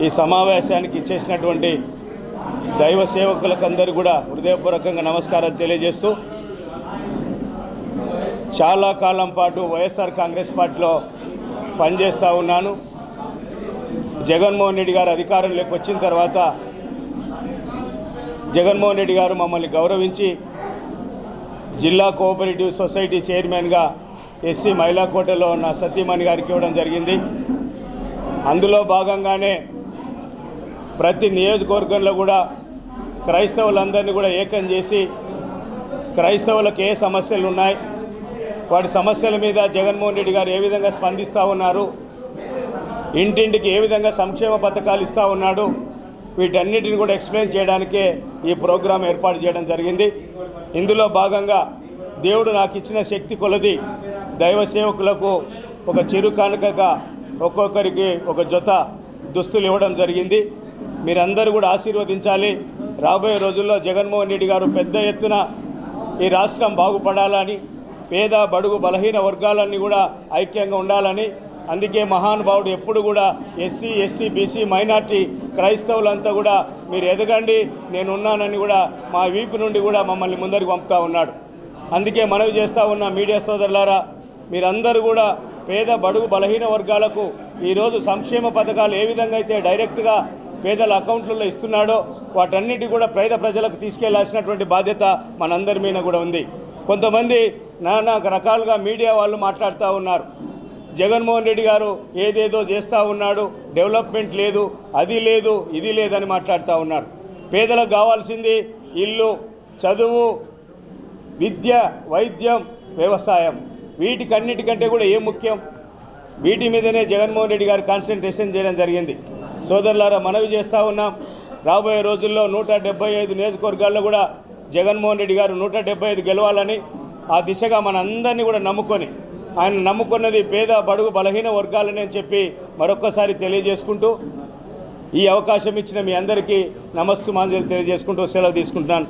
ఈ సమావేశానికి చేసినటువంటి దైవ సేవకులకందరూ కూడా హృదయపూర్వకంగా నమస్కారాలు తెలియజేస్తూ, చాలా కాలం పాటు వైఎస్ఆర్ కాంగ్రెస్ పార్టీలో పనిచేస్తూ ఉన్నాను. జగన్మోహన్ రెడ్డి గారు అధికారంలోకి వచ్చిన తర్వాత జగన్మోహన్ రెడ్డి గారు మమ్మల్ని గౌరవించి జిల్లా కోఆపరేటివ్ సొసైటీ చైర్మన్గా ఎస్సీ మహిళా కోటలో ఉన్న సతీమణి గారికి ఇవ్వడం జరిగింది. అందులో భాగంగానే ప్రతి నియోజకవర్గంలో కూడా క్రైస్తవులందరినీ కూడా ఏకం చేసి క్రైస్తవులకు ఏ సమస్యలు ఉన్నాయి, వాటి సమస్యల మీద జగన్మోహన్ రెడ్డి గారు ఏ విధంగా స్పందిస్తూ ఉన్నారు, ఇంటింటికి ఏ విధంగా సంక్షేమ పథకాలు ఇస్తూ ఉన్నాడు, వీటన్నిటిని కూడా ఎక్స్ప్లెయిన్ చేయడానికే ఈ ప్రోగ్రాం ఏర్పాటు చేయడం జరిగింది. ఇందులో భాగంగా దేవుడు నాకు ఇచ్చిన శక్తి కొలది దైవ సేవకులకు ఒక చిరు కానుకగా ఒక్కొక్కరికి ఒక జత దుస్తులు ఇవ్వడం జరిగింది. మీరందరూ కూడా ఆశీర్వదించాలి. రాబోయే రోజుల్లో జగన్మోహన్ రెడ్డి గారు పెద్ద ఎత్తున ఈ రాష్ట్రం బాగుపడాలని, పేద బడుగు బలహీన వర్గాలన్నీ కూడా ఐక్యంగా ఉండాలని, అందుకే మహానుభావుడు ఎప్పుడు కూడా ఎస్సీ ఎస్టీ బీసీ మైనార్టీ క్రైస్తవులంతా కూడా మీరు ఎదగండి, నేను ఉన్నానని కూడా మా వీపు నుండి కూడా మమ్మల్ని ముందరికి పంపుతూ ఉన్నాడు. అందుకే మనవి చేస్తూ ఉన్న మీడియా సోదరులారా, మీరందరూ కూడా పేద బడుగు బలహీన వర్గాలకు ఈరోజు సంక్షేమ పథకాలు ఏ విధంగా అయితే డైరెక్ట్గా పేదల అకౌంట్లలో ఇస్తున్నాడో వాటన్నిటి కూడా పేద ప్రజలకు తీసుకెళ్లాల్సినటువంటి బాధ్యత మనందరి మీద కూడా ఉంది. కొంతమంది నానా రకాలుగా మీడియా వాళ్ళు మాట్లాడుతూ ఉన్నారు, జగన్మోహన్ రెడ్డి గారు ఏదేదో చేస్తూ ఉన్నాడు, డెవలప్మెంట్ లేదు, అది లేదు, ఇది లేదని మాట్లాడుతూ ఉన్నారు. పేదలకు కావాల్సింది ఇల్లు, చదువు, విద్య, వైద్యం, వ్యవసాయం, వీటికన్నిటికంటే కూడా ఏం ముఖ్యం? వీటి మీదనే జగన్మోహన్ రెడ్డి గారు కాన్సన్ట్రేషన్ చేయడం జరిగింది. సోదరులారా, మనవి చేస్తూ ఉన్నాం, రాబోయే రోజుల్లో 175 నియోజకవర్గాల్లో కూడా జగన్మోహన్ రెడ్డి గారు 175 గెలవాలని, ఆ దిశగా మనందరినీ కూడా నమ్ముకొని, ఆయన నమ్ముకున్నది పేద బడుగు బలహీన వర్గాలని అని చెప్పి మరొక్కసారి తెలియజేసుకుంటూ, ఈ అవకాశం ఇచ్చిన మీ అందరికీ నమస్సుమాంజలి తెలియజేసుకుంటూ సెలవు తీసుకుంటున్నాను.